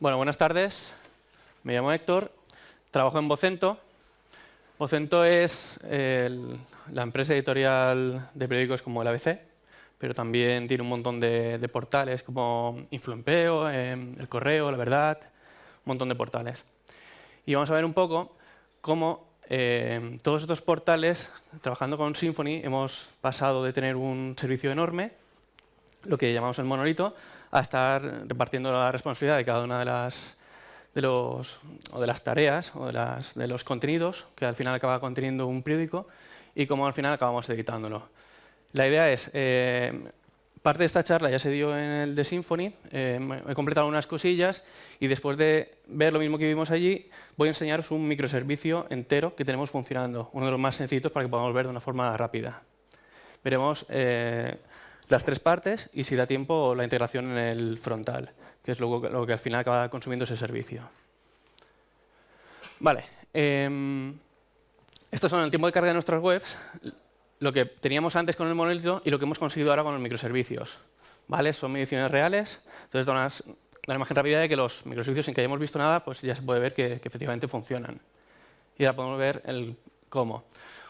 Bueno, buenas tardes. Me llamo Héctor, trabajo en Vocento. Vocento es la empresa editorial de periódicos como el ABC, pero también tiene un montón de portales como Influempleo, El Correo, La Verdad, un montón de portales. Y vamos a ver un poco cómo todos estos portales, trabajando con Symfony, hemos pasado de tener un servicio enorme, lo que llamamos el monolito, a estar repartiendo la responsabilidad de cada una de las tareas o de los contenidos que al final acaba conteniendo un periódico y cómo al final acabamos editándolo. La idea es, parte de esta charla ya se dio en el de Symfony, he completado unas cosillas y después de ver lo mismo que vimos allí, voy a enseñaros un microservicio entero que tenemos funcionando, uno de los más sencillos para que podamos ver de una forma rápida. Veremos las tres partes y, si da tiempo, la integración en el frontal, que es lo que al final acaba consumiendo ese servicio. Vale. Estos son el tiempo de carga de nuestras webs, lo que teníamos antes con el monolito y lo que hemos conseguido ahora con los microservicios. ¿Vale? Son mediciones reales, entonces da una imagen rápida de que los microservicios, sin que hayamos visto nada, pues ya se puede ver que efectivamente funcionan. Y ahora podemos ver el cómo.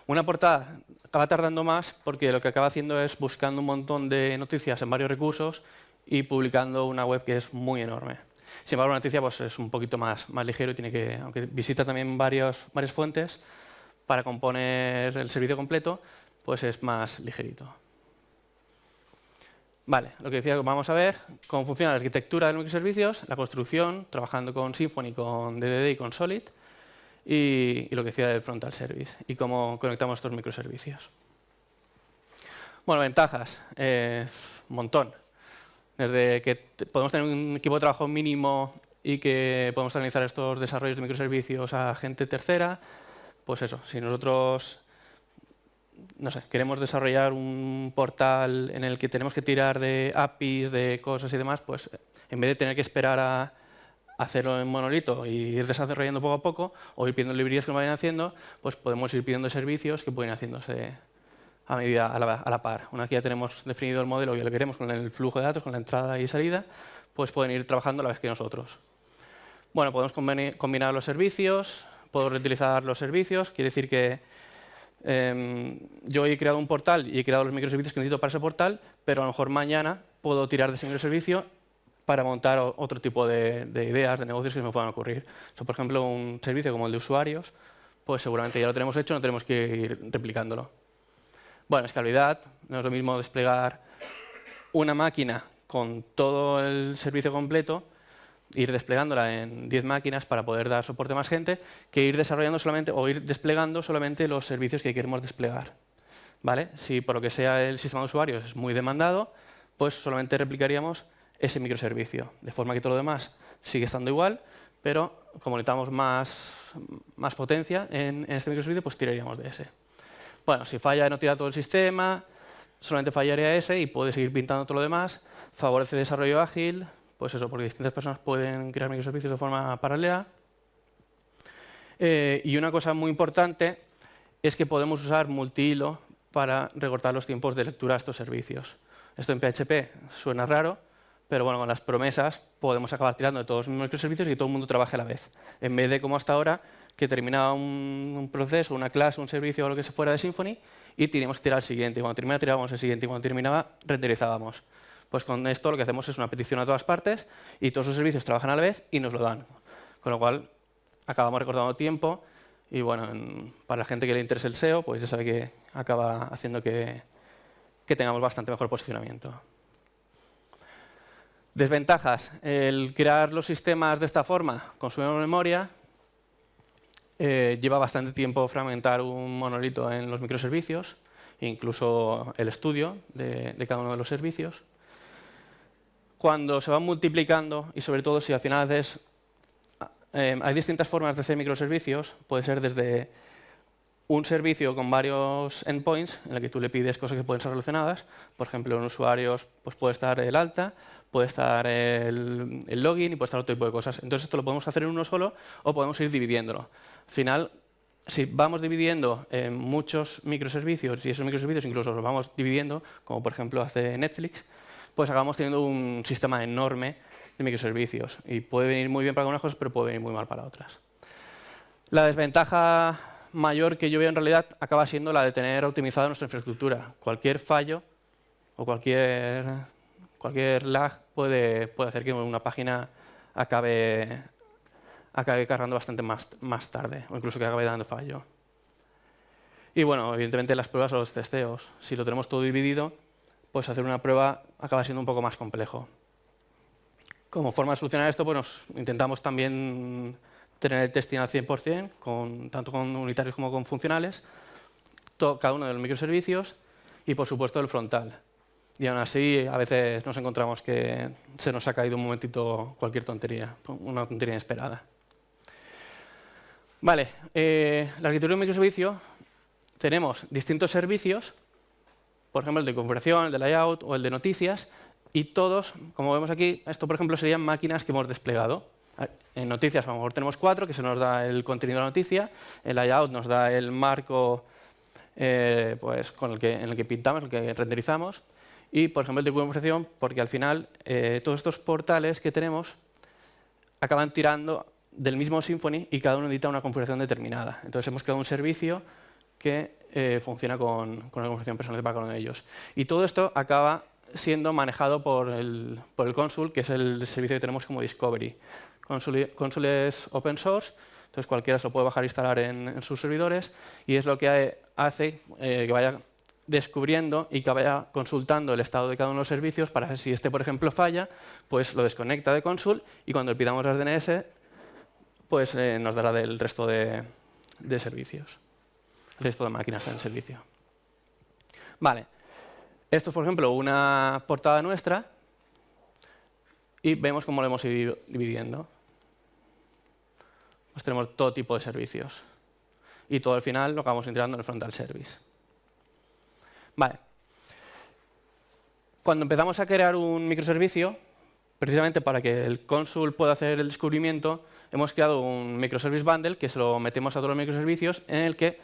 Una portada acaba tardando más porque lo que acaba haciendo es buscando un montón de noticias en varios recursos y publicando una web que es muy enorme. Sin embargo, la noticia pues, es un poquito más ligero y tiene que, aunque visita también varias fuentes, para componer el servicio completo, pues es más ligerito. Vale, lo que decía, vamos a ver cómo funciona la arquitectura de los microservicios, la construcción, trabajando con Symfony, con DDD y con Solid, y lo que decía del frontal service y cómo conectamos estos microservicios. Bueno, ventajas, un montón. Desde que podemos tener un equipo de trabajo mínimo y que podemos realizar estos desarrollos de microservicios a gente tercera, pues eso, si nosotros queremos desarrollar un portal en el que tenemos que tirar de APIs, de cosas y demás, pues en vez de tener que esperar a hacerlo en monolito y ir desarrollando poco a poco, o ir pidiendo librerías que lo vayan haciendo, pues podemos ir pidiendo servicios que pueden ir haciéndose a medida, a la par. Una vez que ya tenemos definido el modelo y lo queremos con el flujo de datos, con la entrada y salida, pues pueden ir trabajando a la vez que nosotros. Bueno, podemos combinar los servicios, puedo reutilizar los servicios, quiere decir que yo he creado un portal y he creado los microservicios que necesito para ese portal, pero a lo mejor mañana puedo tirar de ese microservicio para montar otro tipo de ideas, de negocios que se me puedan ocurrir. Por ejemplo, un servicio como el de usuarios, pues seguramente ya lo tenemos hecho, no tenemos que ir replicándolo. Bueno, escalabilidad, no es lo mismo desplegar una máquina con todo el servicio completo, ir desplegándola en 10 máquinas para poder dar soporte a más gente, que ir desarrollando solamente o ir desplegando solamente los servicios que queremos desplegar. ¿Vale? Si por lo que sea el sistema de usuarios es muy demandado, pues solamente replicaríamos ese microservicio, de forma que todo lo demás sigue estando igual, pero como necesitamos más potencia en este microservicio, pues tiraríamos de ese. Bueno, si falla no tira todo el sistema, solamente fallaría ese y puede seguir pintando todo lo demás, favorece desarrollo ágil, pues eso, porque distintas personas pueden crear microservicios de forma paralela. Y una cosa muy importante es que podemos usar multihilo para recortar los tiempos de lectura de estos servicios. Esto en PHP suena raro, pero bueno, con las promesas podemos acabar tirando de todos los microservicios y que todo el mundo trabaje a la vez. En vez de, como hasta ahora, que terminaba un proceso, una clase, un servicio o lo que se fuera de Symfony y teníamos que tirar el siguiente. Y cuando terminaba, tirábamos el siguiente. Y cuando terminaba, renderizábamos. Pues con esto lo que hacemos es una petición a todas partes y todos los servicios trabajan a la vez y nos lo dan. Con lo cual, acabamos recortando tiempo y bueno, para la gente que le interese el SEO, pues ya sabe que acaba haciendo que tengamos bastante mejor posicionamiento. Desventajas. El crear los sistemas de esta forma consume memoria, lleva bastante tiempo fragmentar un monolito en los microservicios, incluso el estudio de cada uno de los servicios. Cuando se van multiplicando, y sobre todo si al final hay distintas formas de hacer microservicios, puede ser desde un servicio con varios endpoints, en el que tú le pides cosas que pueden ser relacionadas. Por ejemplo, en usuarios pues puede estar el alta, puede estar el login y puede estar otro tipo de cosas. Entonces esto lo podemos hacer en uno solo o podemos ir dividiéndolo. Al final, si vamos dividiendo en muchos microservicios y esos microservicios incluso los vamos dividiendo, como por ejemplo hace Netflix, pues acabamos teniendo un sistema enorme de microservicios. Y puede venir muy bien para algunas cosas, pero puede venir muy mal para otras. La desventaja mayor que yo veo en realidad acaba siendo la de tener optimizada nuestra infraestructura. Cualquier fallo o cualquier lag puede hacer que una página acabe cargando bastante más tarde, o incluso que acabe dando fallo. Y bueno, evidentemente las pruebas o los testeos. Si lo tenemos todo dividido, pues hacer una prueba acaba siendo un poco más complejo. Como forma de solucionar esto, pues intentamos también tener el testing al 100%, tanto con unitarios como con funcionales, cada uno de los microservicios y, por supuesto, el frontal. Y aún así, a veces nos encontramos que se nos ha caído un momentito cualquier tontería, una tontería inesperada. Vale, la arquitectura de un microservicio, tenemos distintos servicios, por ejemplo, el de configuración, el de layout o el de noticias, y todos, como vemos aquí, esto por ejemplo serían máquinas que hemos desplegado. En noticias a lo mejor tenemos 4, que se nos da el contenido de la noticia, el layout nos da el marco pues, en el que pintamos, el que renderizamos, y por ejemplo el de configuración, porque al final todos estos portales que tenemos acaban tirando del mismo Symfony y cada uno necesita una configuración determinada. Entonces hemos creado un servicio que funciona con una configuración personal para cada uno de ellos. Y todo esto acaba siendo manejado por el Consul, que es el servicio que tenemos como Discovery. Consul es open source, entonces cualquiera se lo puede bajar e instalar en sus servidores, y es lo que hace que vaya descubriendo y que vaya consultando el estado de cada uno de los servicios para ver si este, por ejemplo, falla, pues lo desconecta de Consul y cuando le pidamos las DNS, pues nos dará del resto de servicios, el resto de máquinas en el servicio. Vale. Esto es, por ejemplo, una portada nuestra y vemos cómo lo hemos ido dividiendo. Pues tenemos todo tipo de servicios y todo al final lo acabamos integrando en el frontal service. Vale. Cuando empezamos a crear un microservicio, precisamente para que el Consul pueda hacer el descubrimiento, hemos creado un microservice bundle que se lo metemos a todos los microservicios en el que,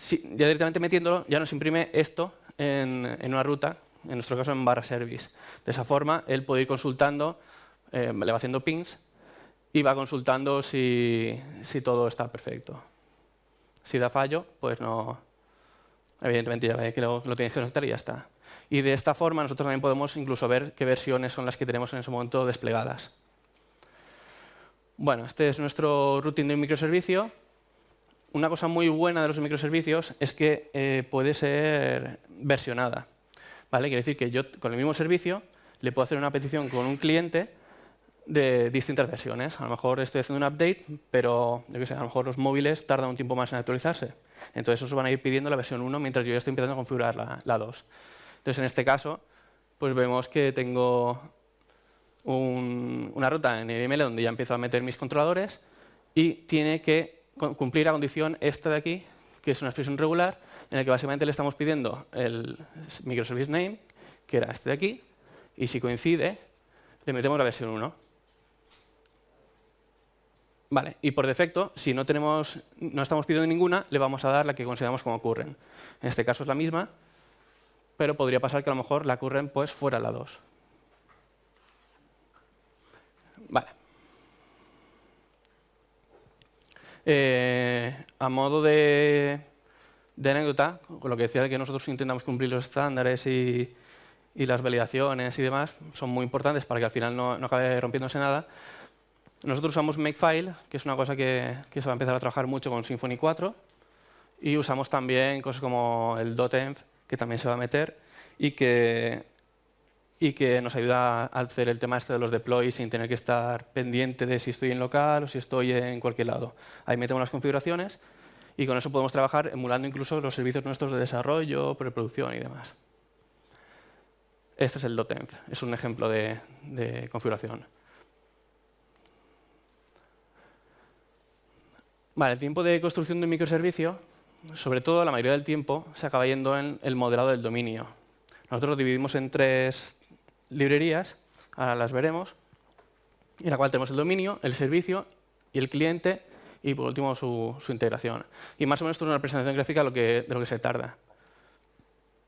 ya directamente metiéndolo, ya nos imprime esto en una ruta, en nuestro caso en /service. De esa forma, él puede ir consultando, le va haciendo pings y va consultando si todo está perfecto. Si da fallo, pues no, evidentemente ya ve que lo tienes que conectar y ya está. Y de esta forma nosotros también podemos incluso ver qué versiones son las que tenemos en ese momento desplegadas. Bueno, este es nuestro routing de un microservicio. Una cosa muy buena de los microservicios es que puede ser versionada. ¿Vale? Quiere decir que yo con el mismo servicio le puedo hacer una petición con un cliente de distintas versiones. A lo mejor estoy haciendo un update, pero yo qué sé, a lo mejor los móviles tardan un tiempo más en actualizarse. Entonces esos van a ir pidiendo la versión 1 mientras yo ya estoy empezando a configurar la 2. Entonces en este caso, pues vemos que tengo una ruta en el donde ya empiezo a meter mis controladores y tiene que cumplir la condición esta de aquí, que es una expresión regular, en la que básicamente le estamos pidiendo el microservice name, que era este de aquí, y si coincide, le metemos la versión 1. Vale, y por defecto, si no estamos pidiendo ninguna, le vamos a dar la que consideramos como current. En este caso es la misma, pero podría pasar que a lo mejor la current pues, fuera la 2. Vale. A modo de anécdota, con lo que decía de que nosotros intentamos cumplir los estándares y las validaciones y demás, son muy importantes para que al final no acabe rompiéndose nada. Nosotros usamos Makefile, que es una cosa que se va a empezar a trabajar mucho con Symfony 4, y usamos también cosas como el .env, que también se va a meter, y que nos ayuda a hacer el tema este de los deploys sin tener que estar pendiente de si estoy en local o si estoy en cualquier lado. Ahí metemos las configuraciones y con eso podemos trabajar emulando incluso los servicios nuestros de desarrollo, preproducción y demás. Este es el .env, es un ejemplo de configuración. Vale, el tiempo de construcción de un microservicio, sobre todo la mayoría del tiempo, se acaba yendo en el modelado del dominio. Nosotros lo dividimos en 3 librerías, ahora las veremos, en la cual tenemos el dominio, el servicio y el cliente, y por último su integración. Y más o menos esto es una representación gráfica de lo que se tarda.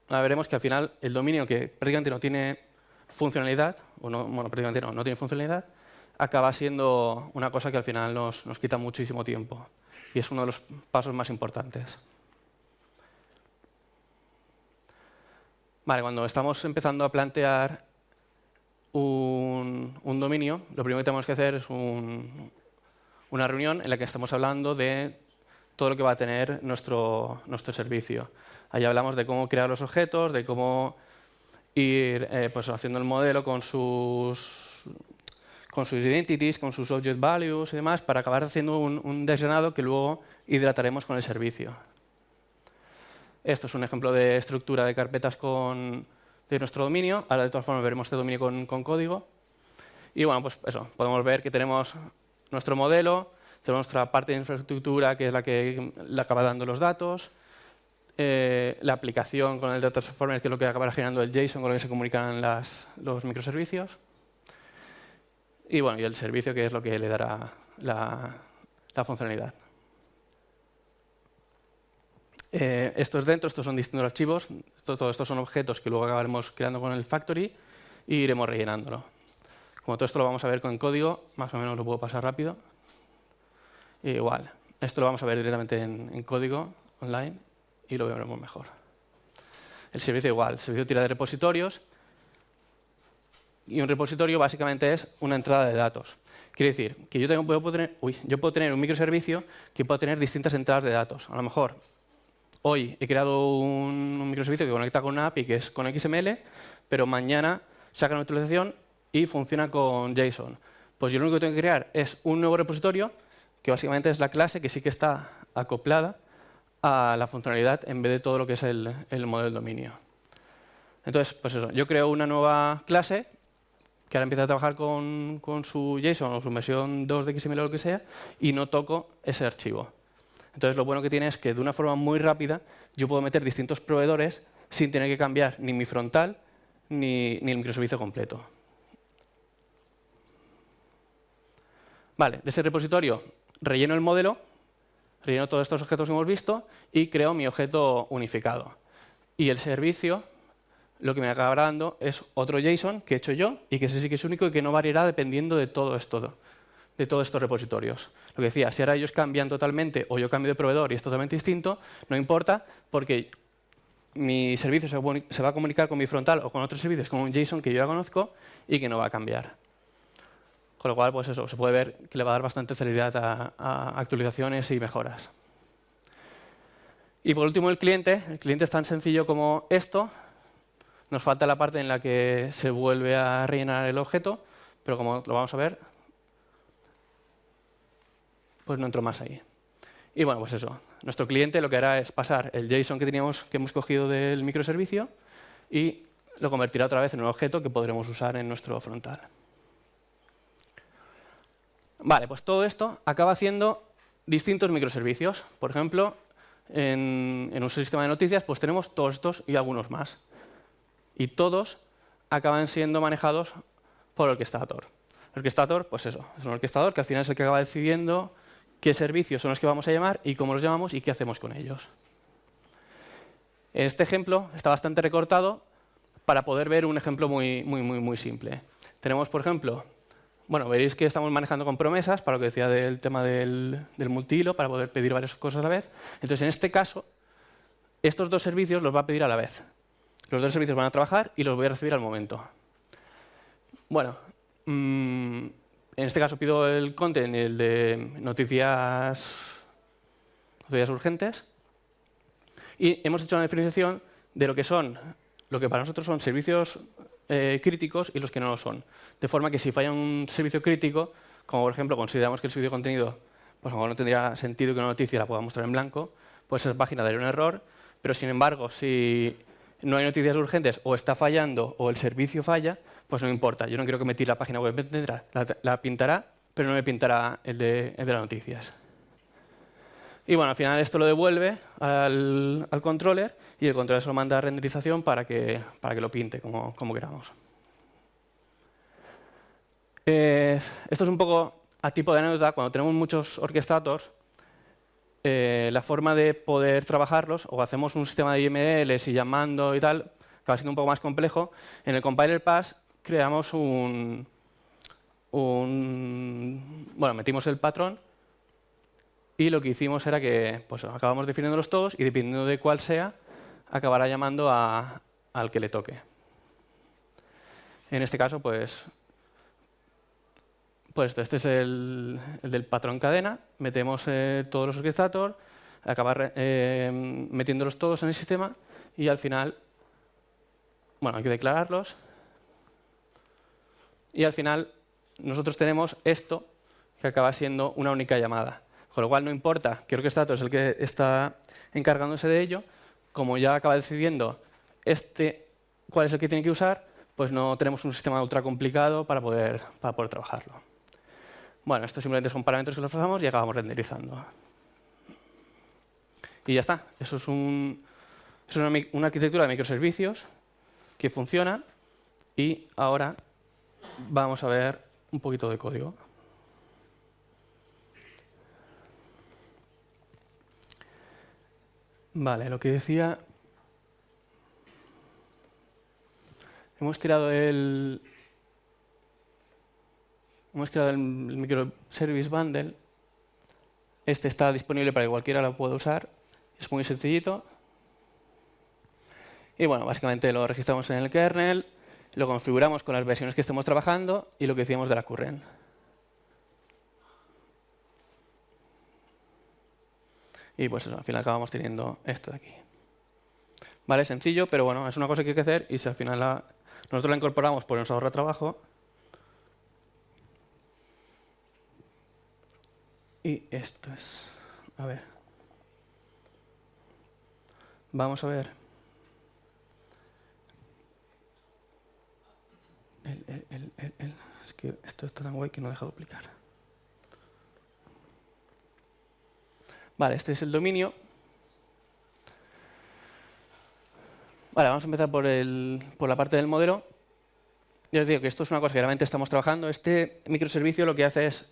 Ahora veremos que al final el dominio, que prácticamente no tiene funcionalidad, o no, bueno, prácticamente no tiene funcionalidad, acaba siendo una cosa que al final nos quita muchísimo tiempo. Y es uno de los pasos más importantes. Vale, cuando estamos empezando a plantear un dominio, lo primero que tenemos que hacer es una reunión en la que estamos hablando de todo lo que va a tener nuestro servicio. Ahí hablamos de cómo crear los objetos, de cómo ir pues haciendo el modelo con sus identities, con sus object values y demás, para acabar haciendo un desgranado que luego hidrataremos con el servicio. Esto es un ejemplo de estructura de carpetas de nuestro dominio. Ahora, de todas formas, veremos este dominio con código. Y bueno, pues eso, podemos ver que tenemos nuestro modelo, tenemos nuestra parte de infraestructura, que es la que le acaba dando los datos, la aplicación con el Data Transformer, que es lo que acabará generando el JSON con lo que se comunican los microservicios. Y bueno, y el servicio, que es lo que le dará la funcionalidad. Esto es dentro, estos son distintos archivos. Todos estos son objetos que luego acabaremos creando con el factory y iremos rellenándolo. Como todo esto lo vamos a ver con código, más o menos lo puedo pasar rápido. Igual, esto lo vamos a ver directamente en código online y lo veremos mejor. El servicio igual, el servicio tira de repositorios y un repositorio básicamente es una entrada de datos. Quiere decir que yo puedo tener un microservicio que pueda tener distintas entradas de datos. A lo mejor hoy he creado un microservicio que conecta con una API que es con XML, pero mañana saca una utilización y funciona con JSON. Pues yo lo único que tengo que crear es un nuevo repositorio que básicamente es la clase que sí que está acoplada a la funcionalidad en vez de todo lo que es el modelo del dominio. Entonces, pues eso, yo creo una nueva clase que ahora empieza a trabajar con su JSON o su versión 2 de XML o lo que sea y no toco ese archivo. Entonces, lo bueno que tiene es que de una forma muy rápida yo puedo meter distintos proveedores sin tener que cambiar ni mi frontal ni el microservicio completo. Vale, de ese repositorio relleno el modelo, relleno todos estos objetos que hemos visto y creo mi objeto unificado. Y el servicio lo que me acabará dando es otro JSON que he hecho yo y que ese sí que es único y que no variará dependiendo de todo esto, de todos estos repositorios. Lo que decía, si ahora ellos cambian totalmente o yo cambio de proveedor y es totalmente distinto, no importa porque mi servicio se va a comunicar con mi frontal o con otros servicios con un JSON que yo ya conozco y que no va a cambiar. Con lo cual, pues eso, se puede ver que le va a dar bastante celeridad a actualizaciones y mejoras. Y por último, el cliente. El cliente es tan sencillo como esto. Nos falta la parte en la que se vuelve a rellenar el objeto, pero como lo vamos a ver, pues no entro más ahí. Y bueno, pues eso. Nuestro cliente lo que hará es pasar el JSON que hemos cogido del microservicio y lo convertirá otra vez en un objeto que podremos usar en nuestro frontal. Vale, pues todo esto acaba haciendo distintos microservicios. Por ejemplo, en un sistema de noticias pues tenemos todos estos y algunos más. Y todos acaban siendo manejados por el orquestador. El orquestador, pues eso, es un orquestador que al final es el que acaba decidiendo qué servicios son los que vamos a llamar y cómo los llamamos y qué hacemos con ellos. Este ejemplo está bastante recortado para poder ver un ejemplo muy simple. Tenemos, por ejemplo, bueno, veréis que estamos manejando con promesas, para lo que decía del tema del multihilo, para poder pedir varias cosas a la vez. Entonces, en este caso, estos dos servicios los va a pedir a la vez. Los dos servicios van a trabajar y los voy a recibir al momento. Bueno, en este caso pido el content, el de noticias urgentes, y hemos hecho una diferenciación de lo que para nosotros son servicios críticos y los que no lo son. De forma que si falla un servicio crítico, como por ejemplo consideramos que el servicio de contenido pues no tendría sentido que una noticia la pueda mostrar en blanco, pues esa página daría un error, pero sin embargo si no hay noticias urgentes o está fallando o el servicio falla, pues no importa. Yo no quiero que me tire la página web, la pintará, pero no me pintará el de las noticias. Y bueno, al final esto lo devuelve al controller y el controller se lo manda a renderización para que lo pinte como queramos. Esto es un poco a tipo de anécdota. Cuando tenemos muchos orquestators, la forma de poder trabajarlos, o hacemos un sistema de IMLs y llamando y tal, acaba siendo un poco más complejo. En el compiler pass creamos un bueno, metimos el patrón y lo que hicimos era que pues, acabamos definiéndolos todos y dependiendo de cuál sea, acabará llamando al que le toque. En este caso, pues este es el del patrón cadena. Metemos todos los orquestators, acabar metiéndolos todos en el sistema y al final, bueno, hay que declararlos. Y al final nosotros tenemos esto que acaba siendo una única llamada. Con lo cual no importa qué orquestator es el que está encargándose de ello, como ya acaba decidiendo cuál es el que tiene que usar, pues no tenemos un sistema ultra complicado para poder trabajarlo. Bueno, estos simplemente son parámetros que los pasamos y acabamos renderizando. Y ya está. Eso es una arquitectura de microservicios que funciona y ahora vamos a ver un poquito de código. Vale, lo que decía... Hemos creado el microservice bundle. Este está disponible para que cualquiera lo pueda usar. Es muy sencillito. Y bueno, básicamente lo registramos en el kernel, lo configuramos con las versiones que estemos trabajando y lo que decíamos de la current. Y pues eso, al final acabamos teniendo esto de aquí. Vale, sencillo, pero bueno, es una cosa que hay que hacer y si al final nosotros la incorporamos porque nos ahorra trabajo. Y esto es... A ver. Vamos a ver. Es que esto está tan guay que no deja duplicar. Vale, este es el dominio. Vale, vamos a empezar por la parte del modelo. Ya os digo que esto es una cosa que realmente estamos trabajando. Este microservicio lo que hace es...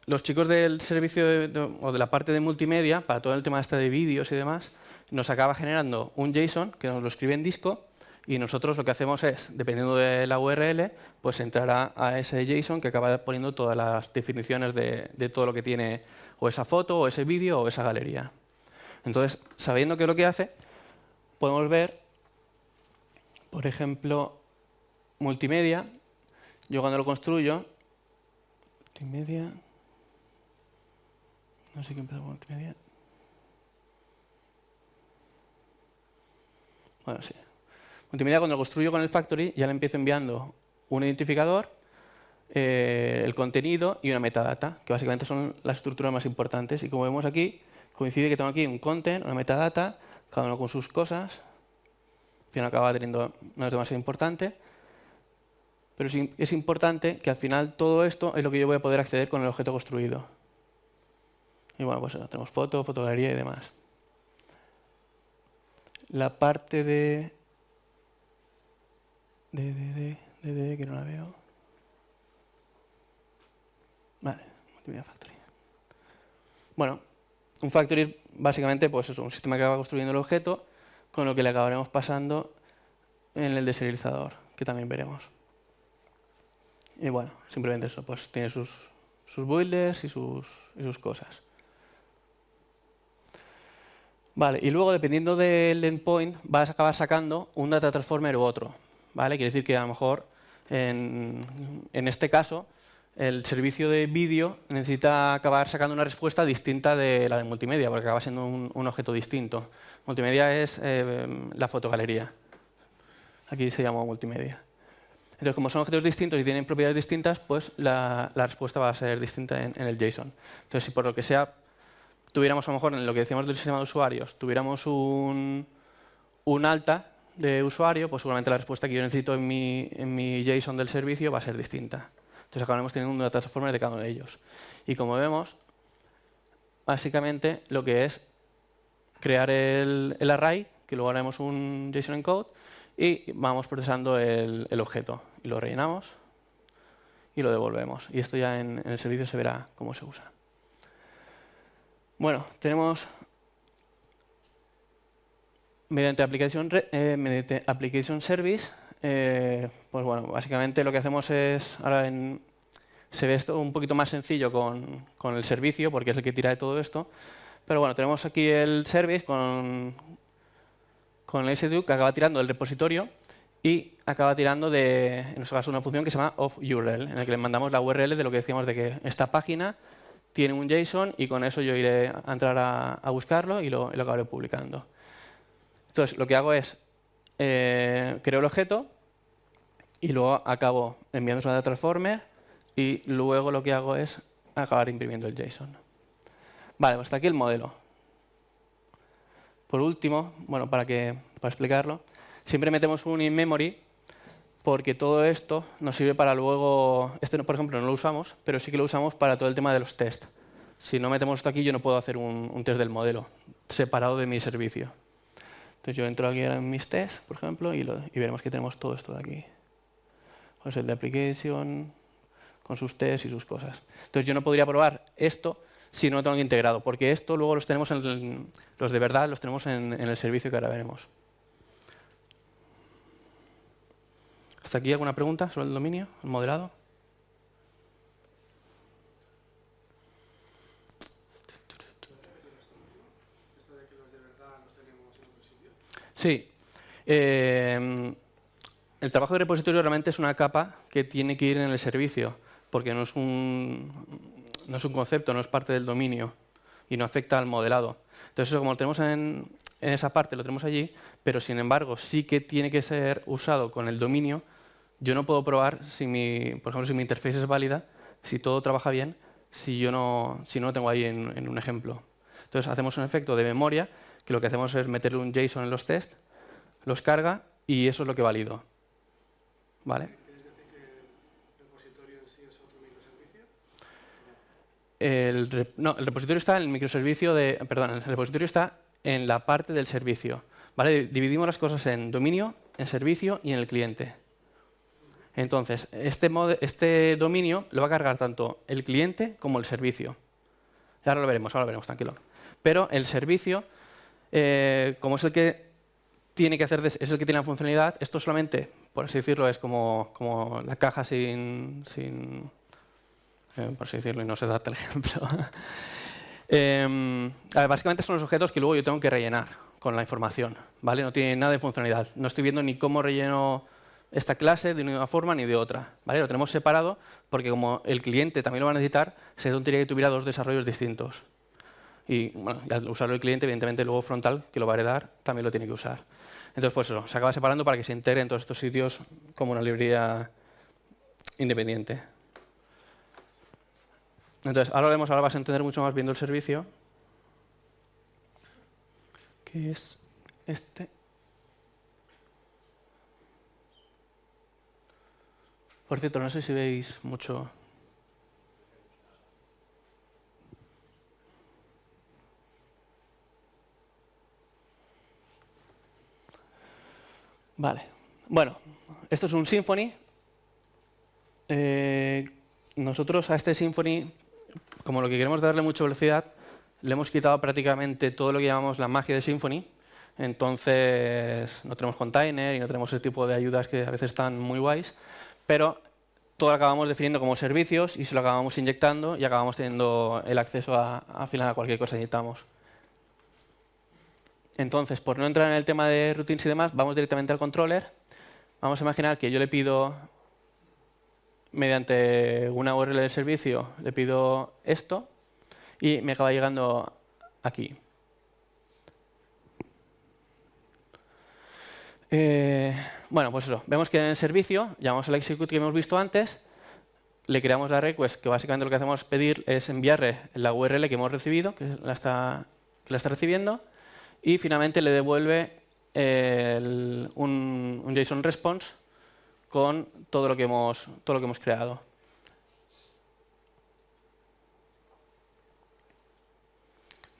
los chicos del servicio o de la parte de multimedia, para todo el tema de vídeos y demás, nos acaba generando un JSON que nos lo escribe en disco y nosotros lo que hacemos es, dependiendo de la URL, pues entrará a ese JSON que acaba poniendo todas las definiciones de todo lo que tiene o esa foto, o ese vídeo, o esa galería. Entonces, sabiendo qué es lo que hace, podemos ver, por ejemplo, multimedia. Yo cuando lo construyo, multimedia, no sé qué empezó con multimedia. Bueno, sí. Multimedia cuando lo construyo con el factory ya le empiezo enviando un identificador, el contenido y una metadata, que básicamente son las estructuras más importantes. Y como vemos aquí, coincide que tengo aquí un content, una metadata, cada uno con sus cosas. Al final acaba teniendo, no es demasiado importante. Pero sí es importante que al final todo esto es lo que yo voy a poder acceder con el objeto construido. Y bueno, pues tenemos foto, fotogalería y demás. La parte de que no la veo. Vale, multimedia factory. Bueno, un factory es básicamente pues eso, un sistema que va construyendo el objeto con lo que le acabaremos pasando en el deserializador, que también veremos. Y bueno, simplemente eso, pues tiene sus builders y sus cosas. Vale, y luego dependiendo del endpoint vas a acabar sacando un data transformer u otro. ¿Vale? Quiere decir que a lo mejor en este caso el servicio de vídeo necesita acabar sacando una respuesta distinta de la de multimedia, porque acaba siendo un objeto distinto. Multimedia es la fotogalería. Aquí se llama multimedia. Entonces, como son objetos distintos y tienen propiedades distintas, pues la respuesta va a ser distinta en el JSON. Entonces, si por lo que sea tuviéramos a lo mejor en lo que decíamos del sistema de usuarios, tuviéramos un alta de usuario, pues seguramente la respuesta que yo necesito en mi JSON del servicio va a ser distinta. Entonces acabaremos teniendo un data transformer de cada uno de ellos. Y como vemos, básicamente lo que es crear el array, que luego haremos un JSON encode, y vamos procesando el objeto. Y lo rellenamos y lo devolvemos. Y esto ya en el servicio se verá cómo se usa. Bueno, tenemos mediante application service pues bueno, básicamente lo que hacemos es, se ve esto un poquito más sencillo con el servicio, porque es el que tira de todo esto. Pero bueno, tenemos aquí el service con el SDO que acaba tirando del repositorio y acaba tirando en nuestro caso, una función que se llama offURL, en la que le mandamos la URL de lo que decíamos de que esta página tiene un JSON y con eso yo iré a entrar a buscarlo y lo acabaré publicando. Entonces, lo que hago es, creo el objeto y luego acabo enviándose a Data Transformer y luego lo que hago es acabar imprimiendo el JSON. Vale, pues hasta aquí el modelo. Por último, bueno, para explicarlo, siempre metemos un in-memory porque todo esto nos sirve para luego, por ejemplo, no lo usamos, pero sí que lo usamos para todo el tema de los tests. Si no metemos esto aquí, yo no puedo hacer un test del modelo separado de mi servicio. Entonces yo entro aquí en mis tests, por ejemplo, y veremos que tenemos todo esto de aquí. Pues el de application, con sus tests y sus cosas. Entonces yo no podría probar esto si no lo tengo integrado, porque esto luego los tenemos los de verdad los tenemos en el servicio que ahora veremos. ¿Hasta aquí alguna pregunta sobre el dominio, el modelado? Sí. El trabajo de repositorio realmente es una capa que tiene que ir en el servicio, porque no es un concepto, no es parte del dominio y no afecta al modelado. Entonces, eso, como lo tenemos en esa parte, lo tenemos allí, pero sin embargo sí que tiene que ser usado con el dominio. Yo no puedo probar, por ejemplo, si mi interface es válida, si todo trabaja bien, si no lo tengo ahí en un ejemplo. Entonces, hacemos un efecto de memoria, que lo que hacemos es meterle un JSON en los tests, los carga y eso es lo que valido. ¿Vale? ¿Quieres decir que el repositorio en sí es otro microservicio? No, el repositorio está en el microservicio el repositorio está en la parte del servicio. ¿Vale? Dividimos las cosas en dominio, en servicio y en el cliente. Entonces, este dominio lo va a cargar tanto el cliente como el servicio. Y ahora lo veremos, tranquilo. Pero el servicio, como es el que tiene que hacer, es el que tiene la funcionalidad, esto solamente, por así decirlo, es como la caja por así decirlo, y no sé darte el ejemplo. Básicamente son los objetos que luego yo tengo que rellenar con la información, ¿vale? No tiene nada de funcionalidad. No estoy viendo ni cómo relleno esta clase de una forma ni de otra, ¿vale? Lo tenemos separado porque como el cliente también lo va a necesitar, se tontería que tuviera dos desarrollos distintos. Y bueno, al usarlo el cliente, evidentemente luego Frontal, que lo va a heredar, también lo tiene que usar. Entonces, pues eso, se acaba separando para que se integre en todos estos sitios como una librería independiente. Entonces, ahora vas a entender mucho más viendo el servicio, que es este. Por cierto, no sé si veis mucho. Vale. Bueno, esto es un Symfony. Nosotros a este Symfony, como lo que queremos darle mucha velocidad, le hemos quitado prácticamente todo lo que llamamos la magia de Symfony. Entonces, no tenemos container y no tenemos ese tipo de ayudas que a veces están muy guays, pero todo lo acabamos definiendo como servicios y se lo acabamos inyectando y acabamos teniendo el acceso al final a cualquier cosa que necesitamos. Entonces, por no entrar en el tema de routines y demás, vamos directamente al controller. Vamos a imaginar que yo le pido, mediante una URL del servicio, le pido esto y me acaba llegando aquí. Bueno, pues eso. Vemos que en el servicio llamamos al execute que hemos visto antes, le creamos la request, que básicamente lo que hacemos pedir es enviarle la URL que hemos recibido, que la está recibiendo, y finalmente le devuelve un JSON response con todo lo que hemos creado.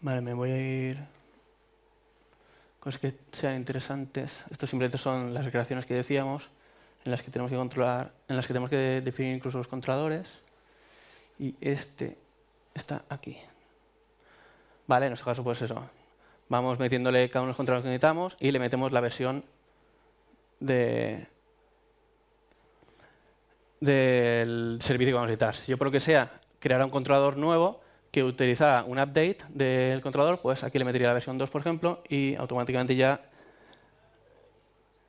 Vale, me voy a ir cosas que sean interesantes. Estos simplemente son las recreaciones que decíamos, en las que tenemos que controlar, en las que tenemos que definir incluso los controladores. Y este está aquí. Vale, en nuestro caso, pues eso. Vamos metiéndole cada uno de los controladores que necesitamos y le metemos la versión de del servicio que vamos a necesitar. Si yo por lo que sea creara un controlador nuevo que utilizara un update del controlador, pues aquí le metería la versión 2, por ejemplo, y automáticamente ya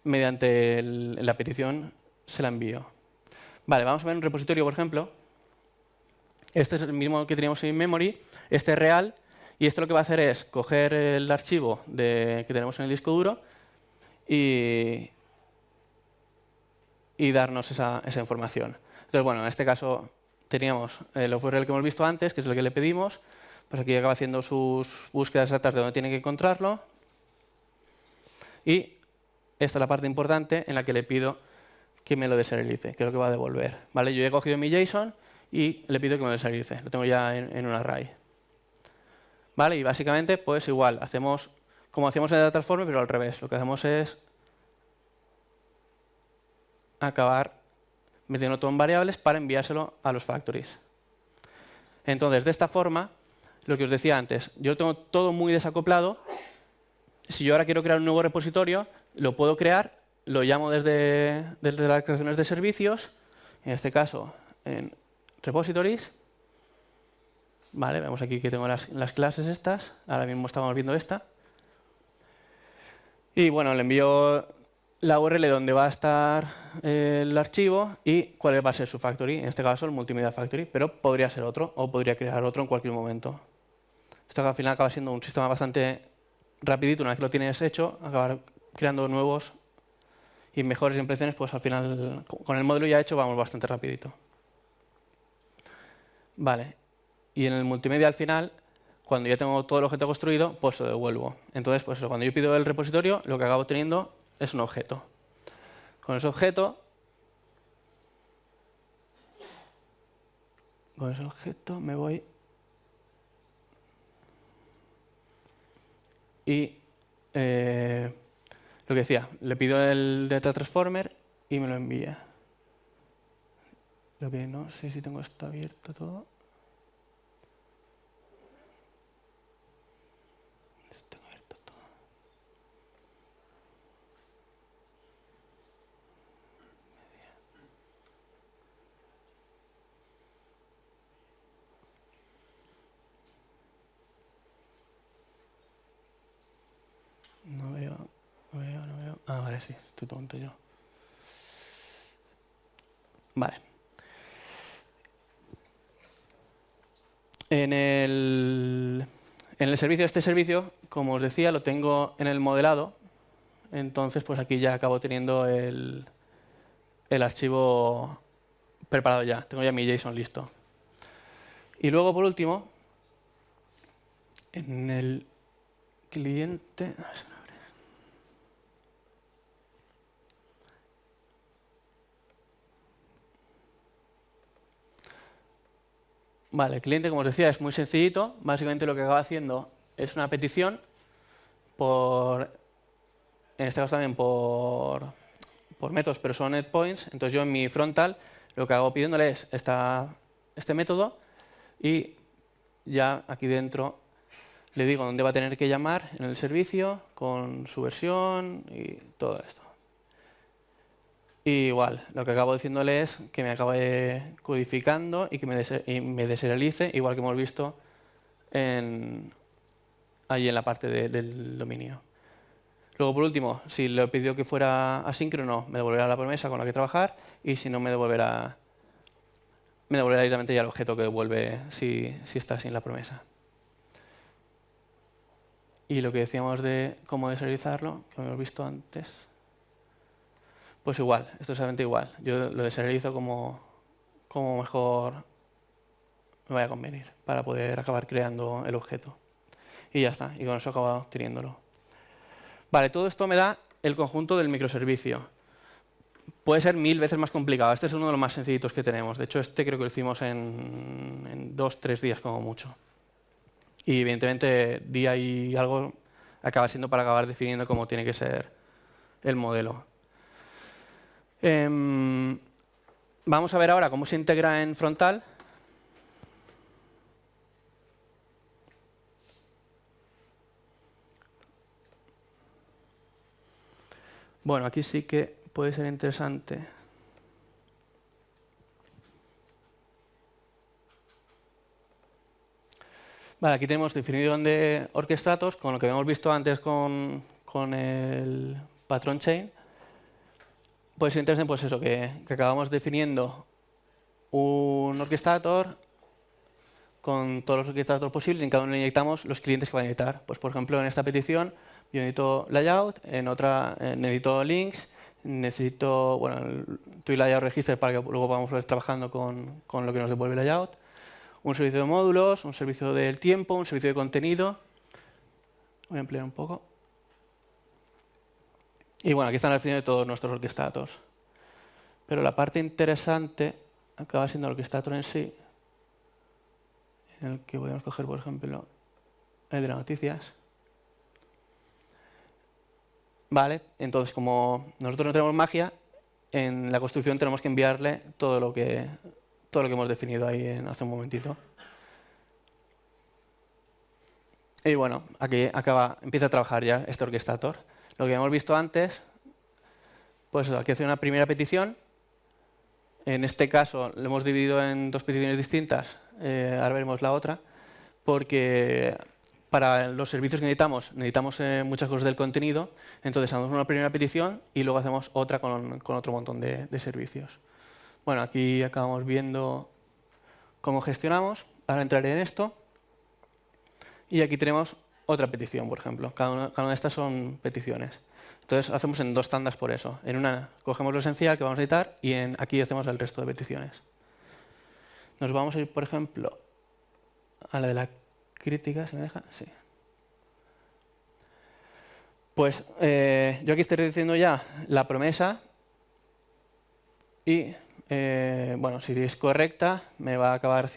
mediante la petición se la envío. Vale, vamos a ver un repositorio, por ejemplo. Este es el mismo que teníamos en memory, este es real, y esto lo que va a hacer es coger el archivo que tenemos en el disco duro y darnos esa información. Entonces, bueno, en este caso teníamos el URL que hemos visto antes, que es lo que le pedimos. Pues aquí acaba haciendo sus búsquedas exactas de dónde tiene que encontrarlo. Y esta es la parte importante en la que le pido que me lo deserialice, que es lo que va a devolver. ¿Vale? Yo he cogido mi JSON y le pido que me lo deserialice. Lo tengo ya en un array. ¿Vale? Y básicamente, pues igual, hacemos como hacíamos en el Transformer, pero al revés. Lo que hacemos es acabar metiendo todo en variables para enviárselo a los factories. Entonces, de esta forma, lo que os decía antes, yo tengo todo muy desacoplado. Si yo ahora quiero crear un nuevo repositorio, lo puedo crear, lo llamo desde las creaciones de servicios, en este caso en repositories. Vale, vemos aquí que tengo las clases estas, ahora mismo estamos viendo esta. Y bueno, le envío la URL donde va a estar el archivo y cuál va a ser su factory, en este caso el Multimedia Factory, pero podría ser otro o podría crear otro en cualquier momento. Esto al final acaba siendo un sistema bastante rapidito, una vez que lo tienes hecho, acabar creando nuevos y mejores impresiones, pues al final con el módulo ya hecho vamos bastante rapidito. Vale, y en el multimedia al final, cuando ya tengo todo el objeto construido, pues lo devuelvo. Entonces, pues eso, cuando yo pido el repositorio, lo que acabo teniendo es un objeto. Con ese objeto me voy y lo que decía, le pido el data transformer y me lo envía. Lo que no sé si tengo esto abierto todo. Tengo abierto todo. No veo. Ah, vale, sí, estoy tonto yo. Vale. En el servicio, este servicio, como os decía, lo tengo en el modelado. Entonces, pues aquí ya acabo teniendo el archivo preparado ya. Tengo ya mi JSON listo. Y luego, por último, en el cliente... Vale, el cliente, como os decía, es muy sencillito. Básicamente lo que acaba haciendo es una petición en este caso también por métodos, pero son endpoints. Entonces yo en mi frontal lo que hago pidiéndole es este método y ya aquí dentro le digo dónde va a tener que llamar en el servicio con su versión y todo esto. Y igual, lo que acabo diciéndole es que me acabe codificando y que me deserialice, igual que hemos visto ahí en la parte del dominio. Luego, por último, si le he pedido que fuera asíncrono, me devolverá la promesa con la que trabajar, y si no, me devolverá directamente ya el objeto que devuelve si está sin la promesa. Y lo que decíamos de cómo deserializarlo, que hemos visto antes, pues igual, esto es exactamente igual. Yo lo deserializo como mejor me vaya a convenir para poder acabar creando el objeto. Y ya está, y con eso acabo teniéndolo. Vale, todo esto me da el conjunto del microservicio. Puede ser 1000 veces más complicado. Este es uno de los más sencillitos que tenemos. De hecho, este creo que lo hicimos en 2-3 días como mucho. Y evidentemente, día y algo acaba siendo para acabar definiendo cómo tiene que ser el modelo. Vamos a ver ahora cómo se integra en frontal. Bueno, aquí sí que puede ser interesante. Vale, aquí tenemos definición de orquestratos, con lo que habíamos visto antes con el patrón chain. Pues es interesante pues eso, que acabamos definiendo un orquestator con todos los orquestators posibles y en cada uno le inyectamos los clientes que va a necesitar. Pues por ejemplo, en esta petición yo necesito layout, en otra necesito links, necesito el TUI layout register para que luego podamos ir trabajando con lo que nos devuelve layout, un servicio de módulos, un servicio del tiempo, un servicio de contenido. Voy a ampliar un poco. Y bueno, aquí están las definiciones de todos nuestros orquestators. Pero la parte interesante acaba siendo el orquestator en sí, en el que podemos coger, por ejemplo, el de las noticias. Vale, entonces como nosotros no tenemos magia, en la construcción tenemos que enviarle todo lo que hemos definido ahí hace un momentito. Y bueno, aquí empieza a trabajar ya este orquestator. Lo que hemos visto antes, pues aquí hace una primera petición. En este caso lo hemos dividido en dos peticiones distintas, ahora veremos la otra, porque para los servicios que necesitamos muchas cosas del contenido, entonces hacemos una primera petición y luego hacemos otra con otro montón de servicios. Bueno, aquí acabamos viendo cómo gestionamos, ahora entraré en esto, y aquí tenemos otra petición, por ejemplo, cada una de estas son peticiones. Entonces hacemos en dos tandas por eso. En una cogemos lo esencial que vamos a editar y aquí hacemos el resto de peticiones. Nos vamos a ir, por ejemplo, a la de la crítica, ¿se me deja? Sí. Pues yo aquí estoy diciendo ya la promesa y, bueno, si es correcta, me va a acabar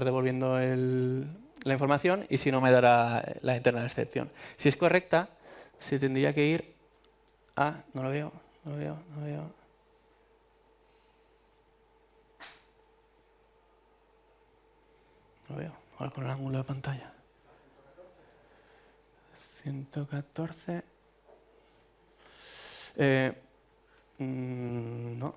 devolviendo la información y si no me dará la internal exception. Si es correcta, se tendría que ir a... No lo veo. No lo veo. Ahora con el ángulo de pantalla. 114. No.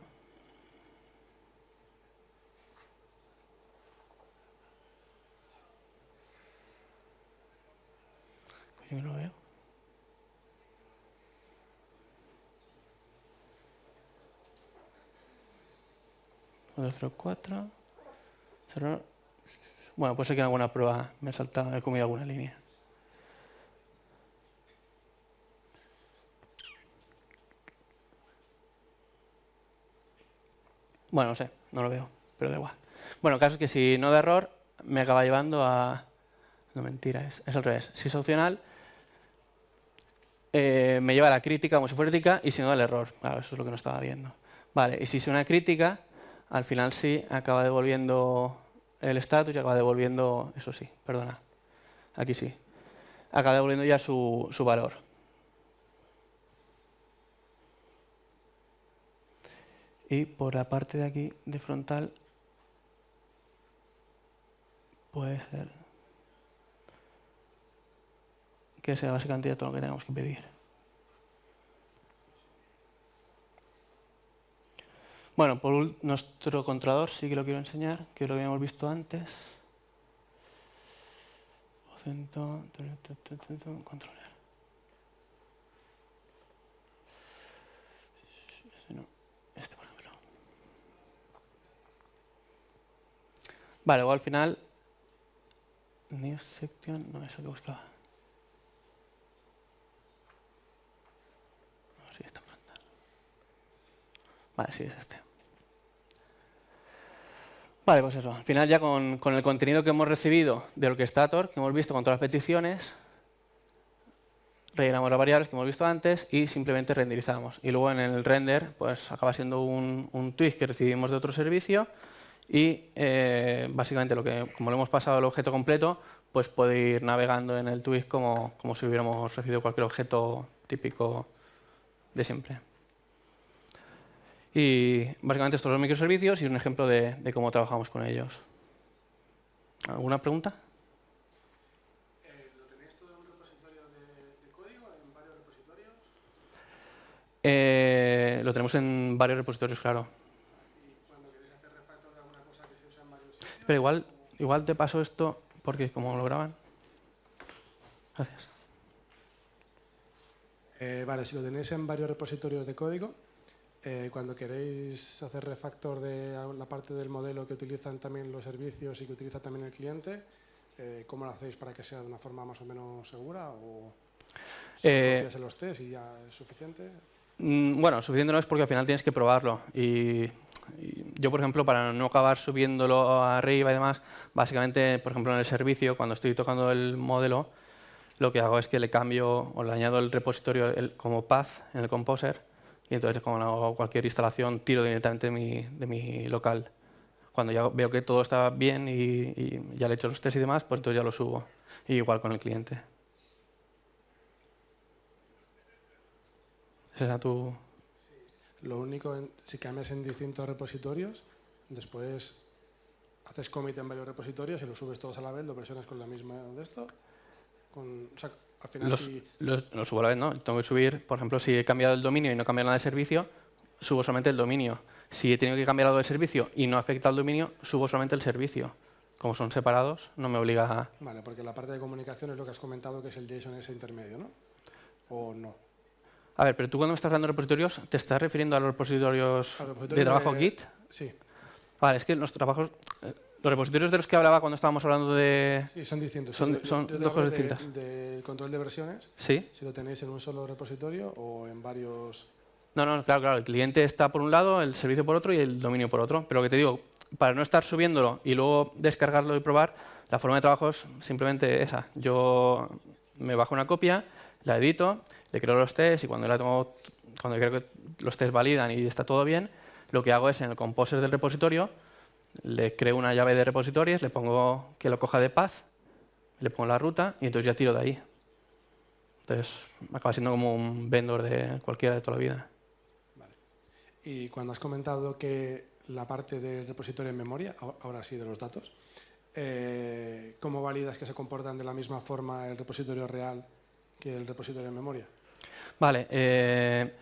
Yo no lo veo. Otro 4. Bueno, puede ser que en alguna prueba me he saltado, he comido alguna línea. Bueno, no sé, no lo veo, pero da igual. Bueno, el caso es que si no da error, me acaba llevando a... No, mentira, es al revés. Si es opcional, me lleva a la crítica como si fuera crítica y si no da el error. Claro, eso es lo que no estaba viendo. Vale, y si es una crítica, al final sí acaba devolviendo el status y acaba devolviendo... Eso sí, perdona. Aquí sí. Acaba devolviendo ya su valor. Y por la parte de aquí, de frontal, puede ser que sea básicamente todo lo que tenemos que pedir. Bueno, por nuestro controlador sí que lo quiero enseñar, que lo habíamos visto antes. Controller. Este, por ejemplo. Vale, luego al final... New section, no es lo que buscaba. No, sí, está en frontal. Vale, sí, es este. Vale, pues eso. Al final ya con el contenido que hemos recibido del orquestator, que hemos visto con todas las peticiones, rellenamos las variables que hemos visto antes y simplemente renderizamos. Y luego en el render pues acaba siendo un twist que recibimos de otro servicio y básicamente como lo hemos pasado al objeto completo, pues puede ir navegando en el twist como si hubiéramos recibido cualquier objeto típico de siempre. Y básicamente estos son los microservicios y un ejemplo de cómo trabajamos con ellos. ¿Alguna pregunta? ¿Lo tenéis todo en un repositorio de código, en varios repositorios? Lo tenemos en varios repositorios, claro. ¿Y cuando queréis hacer refactor de alguna cosa que se usa en varios sitios? Pero igual igual te paso esto porque como lo graban. Gracias. Vale, si lo tenéis en varios repositorios de código, cuando queréis hacer refactor de la parte del modelo que utilizan también los servicios y que utiliza también el cliente, ¿cómo lo hacéis para que sea de una forma más o menos segura? ¿O confías en los test y ya es suficiente? Bueno, suficiente no es porque al final tienes que probarlo. Y yo, por ejemplo, para no acabar subiéndolo arriba y demás, básicamente, por ejemplo, en el servicio, cuando estoy tocando el modelo, lo que hago es que le cambio o le añado el repositorio como path en el composer y entonces cuando hago cualquier instalación tiro directamente de mi local. Cuando ya veo que todo está bien y ya le he hecho los tests y demás, pues entonces ya lo subo. Y igual con el cliente. ¿Ese era tu...? Lo único, si cambias en distintos repositorios, después haces commit en varios repositorios y los subes todos a la vez, lo versionas con la misma de esto. O sea, al final los subo a la vez, ¿no? Tengo que subir, por ejemplo, si he cambiado el dominio y no he cambiado nada de servicio, subo solamente el dominio. Si he tenido que cambiar algo de servicio y no afecta al dominio, subo solamente el servicio. Como son separados, no me obliga a... Vale, porque la parte de comunicación es lo que has comentado, que es el JSON ese intermedio, ¿no? ¿O no? A ver, pero tú cuando me estás hablando de repositorios, ¿te estás refiriendo a los repositorios de trabajo Git? Sí. Vale, es que los repositorios de los que hablaba cuando estábamos hablando de... Sí, son distintos. Son yo dos cosas distintas. Del control de versiones, ¿Sí? si lo tenéis en un solo repositorio o en varios... No, claro, el cliente está por un lado, el servicio por otro y el dominio por otro. Pero lo que te digo, para no estar subiéndolo y luego descargarlo y probar, la forma de trabajo es simplemente esa. Yo me bajo una copia, la edito, le creo los tests y cuando creo que los tests validan y está todo bien, lo que hago es en el composer del repositorio, le creo una llave de repositorios, le pongo que lo coja de path, le pongo la ruta y entonces ya tiro de ahí. Entonces acaba siendo como un vendor de cualquiera de toda la vida. Vale. Y cuando has comentado que la parte del repositorio en memoria, ahora sí de los datos, ¿cómo validas que se comportan de la misma forma el repositorio real que el repositorio en memoria? Vale.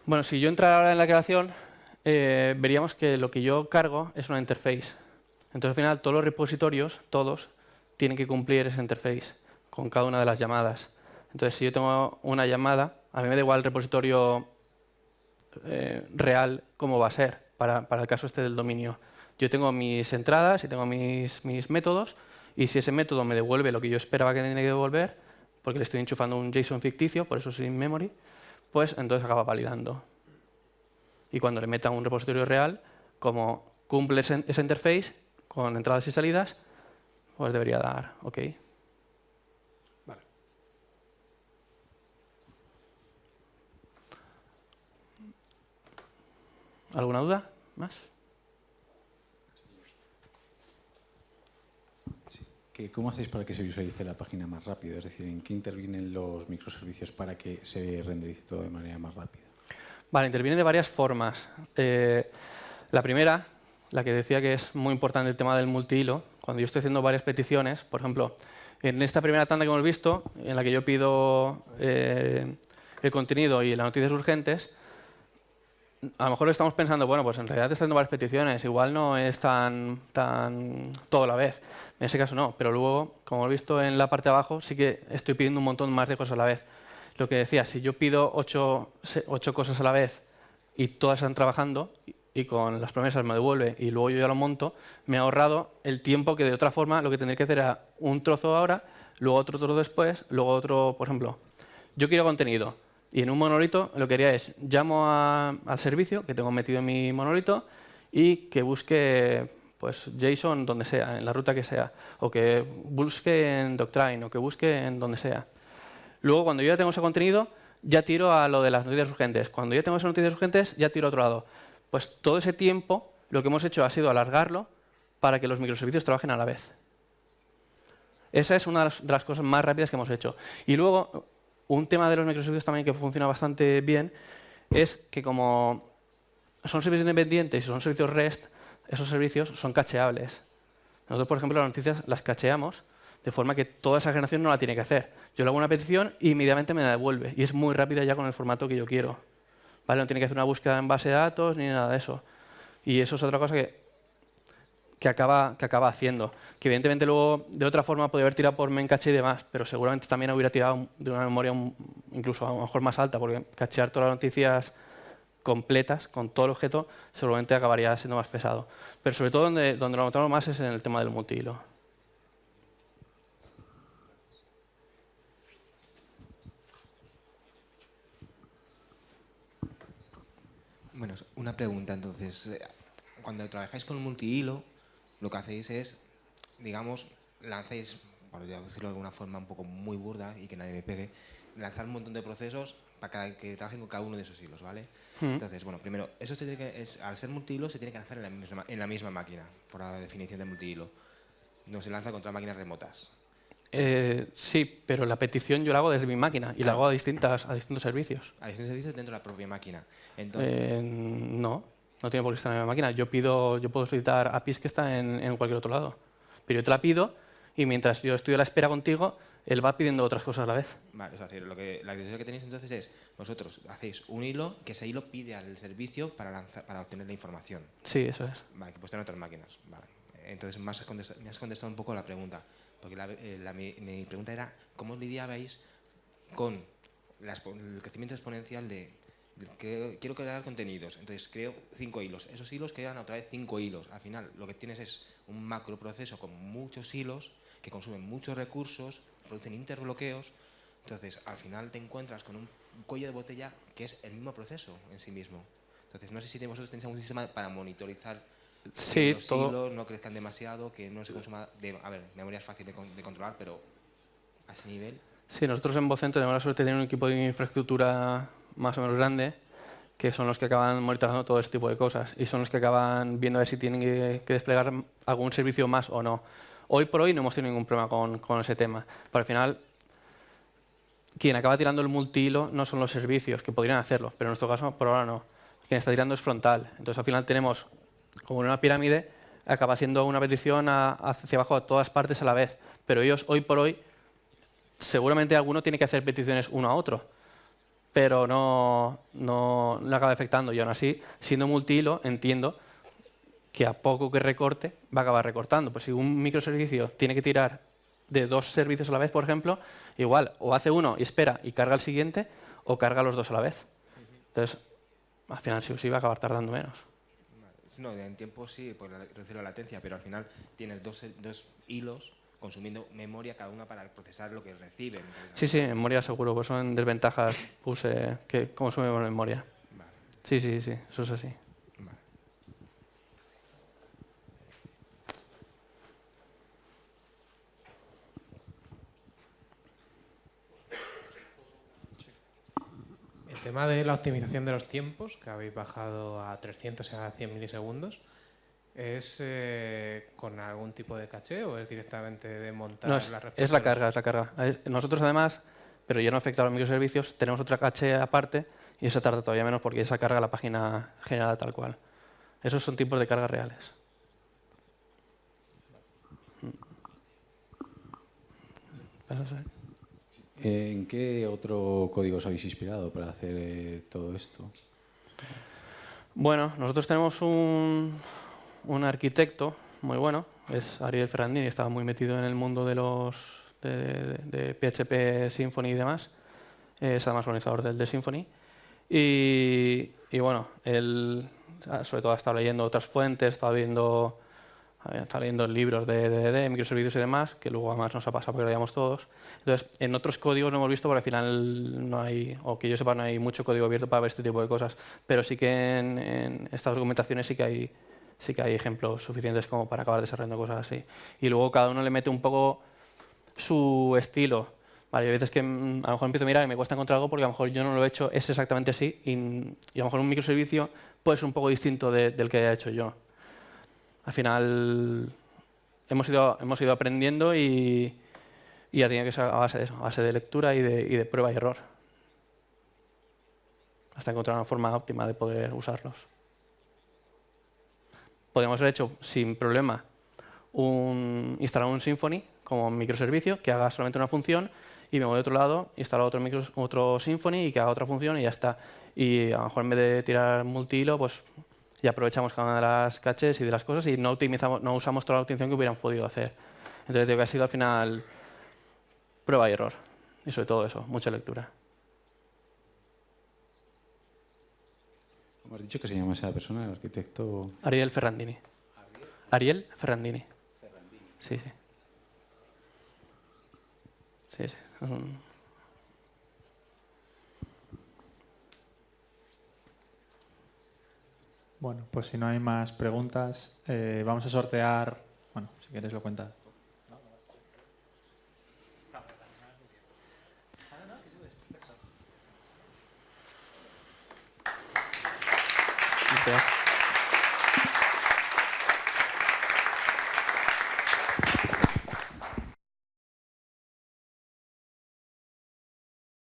Bueno, si yo entrara ahora en la creación, veríamos que lo que yo cargo es una interface. Entonces, al final, todos los repositorios, todos, tienen que cumplir esa interface con cada una de las llamadas. Entonces, si yo tengo una llamada, a mí me da igual el repositorio real cómo va a ser para el caso este del dominio. Yo tengo mis entradas y tengo mis métodos, y si ese método me devuelve lo que yo esperaba que tenía que devolver, porque le estoy enchufando un JSON ficticio, por eso es in memory, pues entonces acaba validando. Y cuando le meta un repositorio real, como cumple esa interface con entradas y salidas, pues debería dar OK. Vale. ¿Alguna duda más? ¿Cómo hacéis para que se visualice la página más rápido? Es decir, ¿en qué intervienen los microservicios para que se renderice todo de manera más rápida? Vale, intervienen de varias formas. La primera, la que decía que es muy importante el tema del multihilo, cuando yo estoy haciendo varias peticiones, por ejemplo, en esta primera tanda que hemos visto, en la que yo pido el contenido y las noticias urgentes, a lo mejor estamos pensando, bueno, pues en realidad te están haciendo varias peticiones, igual no es tan todo a la vez. En ese caso no, pero luego, como he visto en la parte de abajo, sí que estoy pidiendo un montón más de cosas a la vez. Lo que decía, si yo pido 8 cosas a la vez y todas están trabajando y con las promesas me devuelve y luego yo ya lo monto, me he ahorrado el tiempo que de otra forma lo que tendría que hacer era un trozo ahora, luego otro trozo después, luego otro, por ejemplo, yo quiero contenido. Y en un monolito lo que haría es, llamo al servicio que tengo metido en mi monolito y que busque pues, JSON donde sea, en la ruta que sea, o que busque en Doctrine, o que busque en donde sea. Luego, cuando yo ya tengo ese contenido, ya tiro a lo de las noticias urgentes. Cuando ya tengo esas noticias urgentes, ya tiro a otro lado. Pues todo ese tiempo lo que hemos hecho ha sido alargarlo para que los microservicios trabajen a la vez. Esa es una de las cosas más rápidas que hemos hecho. Y luego, un tema de los microservicios también que funciona bastante bien es que como son servicios independientes y son servicios REST, esos servicios son cacheables. Nosotros, por ejemplo, las noticias las cacheamos de forma que toda esa generación no la tiene que hacer. Yo le hago una petición y inmediatamente me la devuelve. Y es muy rápida ya con el formato que yo quiero. ¿Vale? No tiene que hacer una búsqueda en base de datos ni nada de eso. Y eso es otra cosa que que acaba haciendo. Que evidentemente luego de otra forma podría haber tirado por memcache y demás, pero seguramente también hubiera tirado de una memoria incluso a lo mejor más alta, porque cachear todas las noticias completas con todo el objeto seguramente acabaría siendo más pesado. Pero sobre todo donde lo notamos más es en el tema del multihilo. Bueno, una pregunta entonces. Cuando trabajáis con multihilo, lo que hacéis es, digamos, lancéis, por decirlo de alguna forma un poco muy burda y que nadie me pegue, lanzar un montón de procesos para que trabajen con cada uno de esos hilos, ¿vale? Entonces, bueno, primero, eso al ser multihilo se tiene que lanzar en la misma máquina, por la definición de multihilo. No se lanza contra máquinas remotas. Sí, pero la petición yo la hago desde mi máquina y la hago a distintos servicios. A distintos servicios dentro de la propia máquina. Entonces, No tiene por qué estar en la máquina. Yo puedo solicitar APIs que están en cualquier otro lado. Pero yo te la pido y mientras yo estoy a la espera contigo, él va pidiendo otras cosas a la vez. Vale, o sea, la decisión que tenéis entonces es, vosotros hacéis un hilo que ese hilo pide al servicio para obtener la información. Sí, eso es. Vale, que puede estar en otras máquinas. Vale. Entonces me has contestado un poco la pregunta. Porque mi pregunta era, ¿cómo lidiabais con el crecimiento exponencial de que quiero crear contenidos? Entonces creo 5 hilos. Esos hilos crean otra vez 5 hilos. Al final lo que tienes es un macroproceso con muchos hilos que consumen muchos recursos, producen interbloqueos. Entonces al final te encuentras con un cuello de botella que es el mismo proceso en sí mismo. Entonces no sé si vosotros tenéis algún sistema para monitorizar que los hilos no crezcan demasiado, que no se consuma... memoria es fácil de controlar, pero a ese nivel... Sí, nosotros en Vocento tenemos la suerte de tener un equipo de infraestructura más o menos grande, que son los que acaban monitorizando todo este tipo de cosas y son los que acaban viendo a ver si tienen que desplegar algún servicio más o no. Hoy por hoy no hemos tenido ningún problema con ese tema. Pero al final, quien acaba tirando el multihilo no son los servicios, que podrían hacerlo, pero en nuestro caso por ahora no. Quien está tirando es frontal. Entonces al final tenemos, como en una pirámide, acaba haciendo una petición hacia abajo a todas partes a la vez. Pero ellos, hoy por hoy, seguramente alguno tiene que hacer peticiones uno a otro, pero no le acaba afectando. Y aún así, siendo multihilo, entiendo que a poco que recorte, va a acabar recortando. Pues si un microservicio tiene que tirar de 2 servicios a la vez, por ejemplo, igual, o hace uno y espera y carga el siguiente, o carga los 2 a la vez. Entonces, al final sí va a acabar tardando menos. No, en tiempo sí, por reducir la latencia, pero al final tienes dos hilos consumiendo memoria cada una para procesar lo que reciben. Sí, memoria seguro, pues son desventajas puse que consumimos memoria. Vale. Sí, eso es así. Vale. El tema de la optimización de los tiempos, que habéis bajado a 300 y a 100 milisegundos, ¿es con algún tipo de caché o es directamente de montar No, la respuesta? es la carga. Nosotros además, pero ya no afecta a los microservicios, tenemos otra caché aparte y eso tarda todavía menos porque esa carga la página generada tal cual. Esos son tipos de cargas reales. ¿En qué otro código os habéis inspirado para hacer todo esto? Bueno, nosotros tenemos un arquitecto muy bueno, es Ariel Ferrandini, estaba muy metido en el mundo de PHP, Symfony y demás. Es además organizador del de Symfony. Y bueno, él sobre todo ha estado leyendo otras fuentes, está leyendo libros de microservicios y demás, que luego además nos ha pasado porque lo leíamos todos. Entonces, en otros códigos no hemos visto, porque al final no hay, o que yo sepa, no hay mucho código abierto para ver este tipo de cosas. Pero sí que en estas documentaciones sí que hay ejemplos suficientes como para acabar desarrollando cosas así. Y luego cada uno le mete un poco su estilo. Vale, hay veces que a lo mejor empiezo a mirar y me cuesta encontrar algo porque a lo mejor yo no lo he hecho, es exactamente así, y a lo mejor un microservicio puede ser un poco distinto del que haya hecho yo. Al final hemos ido aprendiendo y ha tenido que ser a base de eso, a base de lectura y de prueba y error, hasta encontrar una forma óptima de poder usarlos. Podríamos haber hecho sin problema instalar un Symfony como microservicio que haga solamente una función y me voy a otro lado, instalo otro Symfony y que haga otra función y ya está. Y a lo mejor en vez de tirar multihilo, pues y aprovechamos cada una de las caches y de las cosas y no usamos toda la optimización que hubiéramos podido hacer. Entonces, digo que ha sido al final prueba y error. Y sobre todo eso, mucha lectura. ¿Cómo has dicho que se llama esa persona, el arquitecto? Ariel Ferrandini. Ariel Ferrandini. Sí, sí. Sí, sí. Bueno, pues si no hay más preguntas, vamos a sortear. Bueno, si quieres lo cuentas. Gracias.